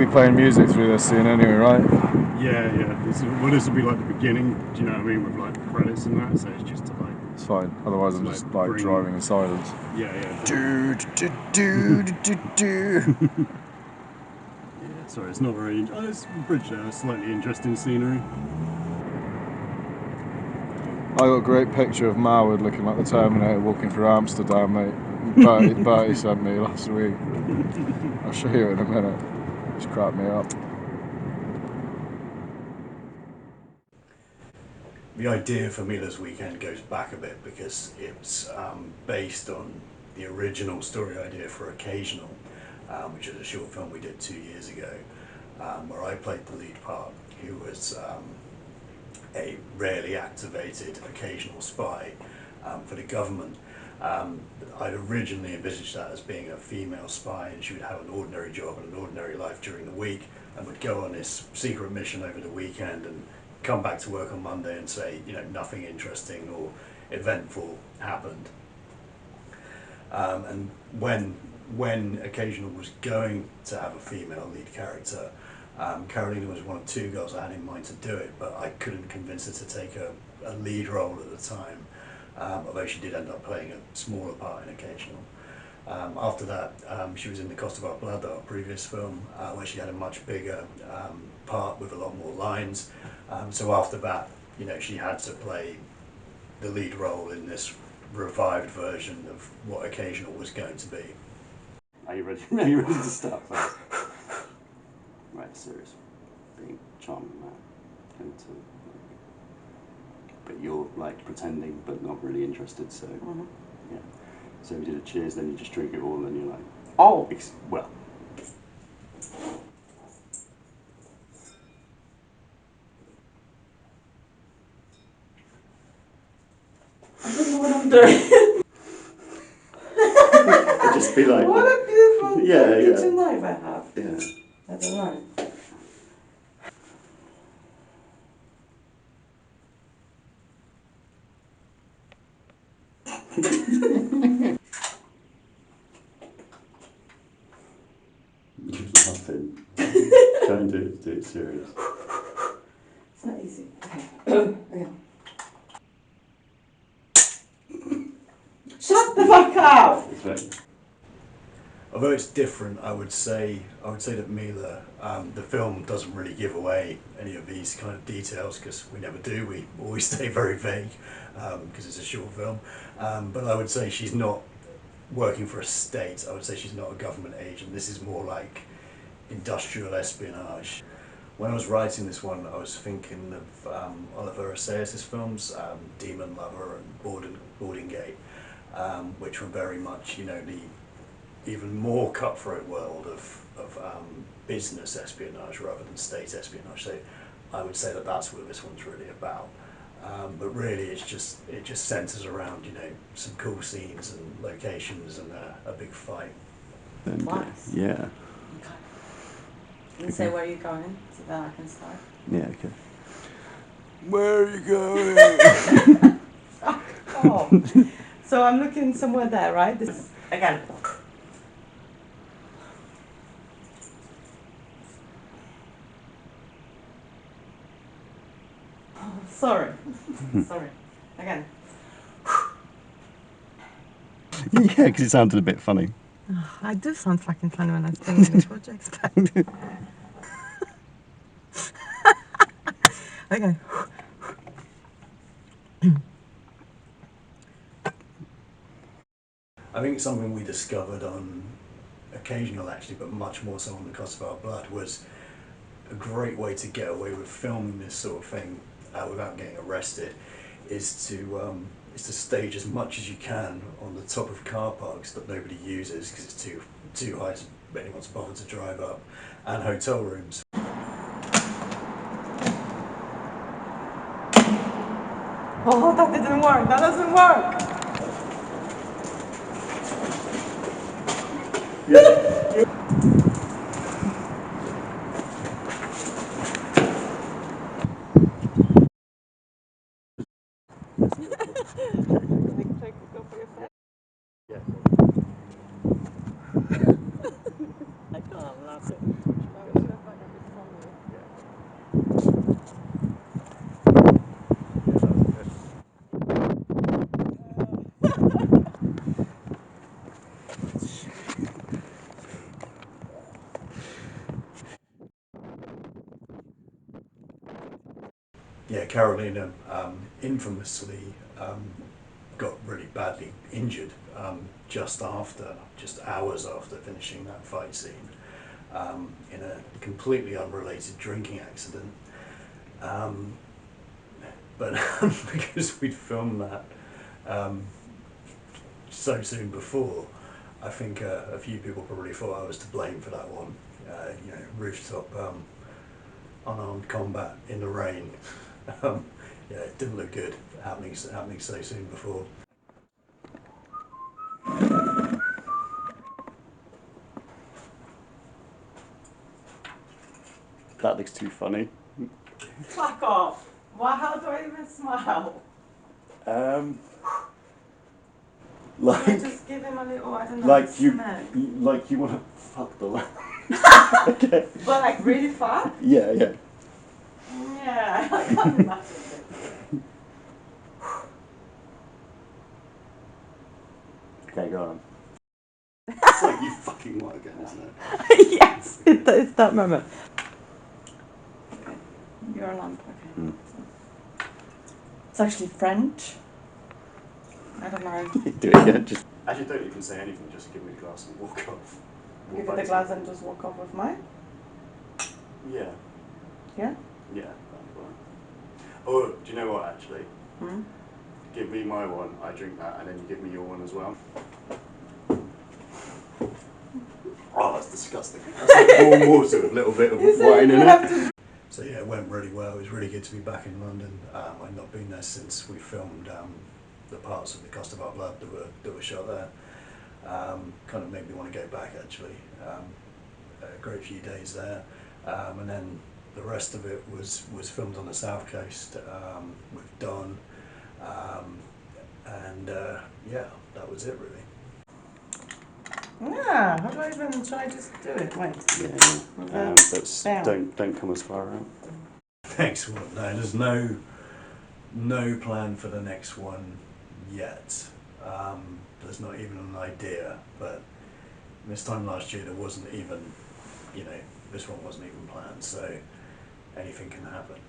be playing music through this scene anyway, right? Yeah. This will be like the beginning. Do you know what I mean? With like credits and that. So it's just to like. It's fine. Otherwise, I'm just like driving in silence. Yeah. Do. Yeah, sorry, it's not very. It's bridge there. It's slightly interesting scenery. I got a great picture of Marwood looking like the Terminator walking through Amsterdam, mate. Bertie sent me last week. I'll show you in a minute. Just cracked me up. The idea for Mila's Weekend goes back a bit because it's based on the original story idea for Occasional, which is a short film we did 2 years ago, where I played the lead part, who was a rarely activated occasional spy for the government. I'd originally envisaged that as being a female spy, and she would have an ordinary job and an ordinary life during the week, and would go on this secret mission over the weekend and come back to work on Monday and say, nothing interesting or eventful happened. And when Occasional was going to have a female lead character, Carolina was one of 2 girls I had in mind to do it, but I couldn't convince her to take a lead role at the time, although she did end up playing a smaller part in Occasional. After that, she was in The Cost of Our Blood, our previous film, where she had a much bigger part with a lot more lines. So after that, she had to play the lead role in this revived version of what Occasional was going to be. Are you ready? Are you ready to start first? Right, serious. Being charming man. But you're like pretending but not really interested, so yeah. So we did a cheers, then you just drink it all, and then you're like, oh, well. I don't know what I'm doing. It'd just be like, what a beautiful kitchen knife I have. Yeah. I don't know. Nothing. Don't do it serious. It's not easy. Okay. Shut the fuck up! It's right. Although it's different, I would say that Mila, the film doesn't really give away any of these kind of details, because we never do. We always stay very vague because it's a short film. But I would say she's not working for a state. I would say she's not a government agent. This is more like industrial espionage. When I was writing this one, I was thinking of Oliver Assayas' films, Demon Lover and Boarding Gate, which were very much, the even more cutthroat world of business espionage rather than state espionage. So I would say that that's what this one's really about. But really, it just centres around some cool scenes and locations and a big fight. Nice. Yeah. Okay. Can you say where you're going so that I can start? Yeah. Okay. Where are you going? Oh. So I'm looking somewhere there, right? This is, again. Oh, sorry. Sorry. Again. Yeah, because it sounded a bit funny. I do sound fucking funny when I speak English. What do you expect? Okay. I think something we discovered on Occasional, actually, but much more so on The Cost of Our Blood, was a great way to get away with filming this sort of thing without getting arrested, is to stage as much as you can on the top of car parks that nobody uses because it's too high to anyone to bother to drive up, and hotel rooms. Oh, that didn't work. That doesn't work. I can't laugh. yeah, Carolina infamously got really badly injured just hours after finishing that fight scene in a completely unrelated drinking accident. But because we'd filmed that so soon before, I think a few people probably thought I was to blame for that one. Rooftop unarmed combat in the rain. Yeah, it didn't look good happening so soon before. That looks too funny. Fuck off. Why? How do I even smile? Can I Like, just give him a little, I don't know, like you want to fuck the lamb. Okay. But like really far? Yeah, yeah. Yeah, I can't imagine it. Okay, go on. It's like you fucking want again, isn't it? Yes, it's that moment. Okay, you're a lamp, okay. Mm. It's actually French. I don't know. Do it again. Just actually, don't even say anything. Just give me the glass and walk off. Give it the glass and just walk off with mine? Yeah. Yeah? Yeah, that'd be fine. Oh, do you know what? Actually, Hmm? give me my one. I drink that, and then you give me your one as well. Oh, that's disgusting. That's like warm water with a little bit of wine in it. So yeah, it went really well. It was really good to be back in London. I've not been there since we filmed the parts of The Cost of Our Blood that were shot there. Kind of made me want to go back actually. A great few days there, and then the rest of it was filmed on the south coast with Don, and yeah, that was it really. Yeah, how do I even, should I just do it? Wait. Yeah. Don't come as far out. Next one, no, there's no plan for the next one yet. There's not even an idea, but this time last year there wasn't even, this one wasn't even planned, so anything can happen.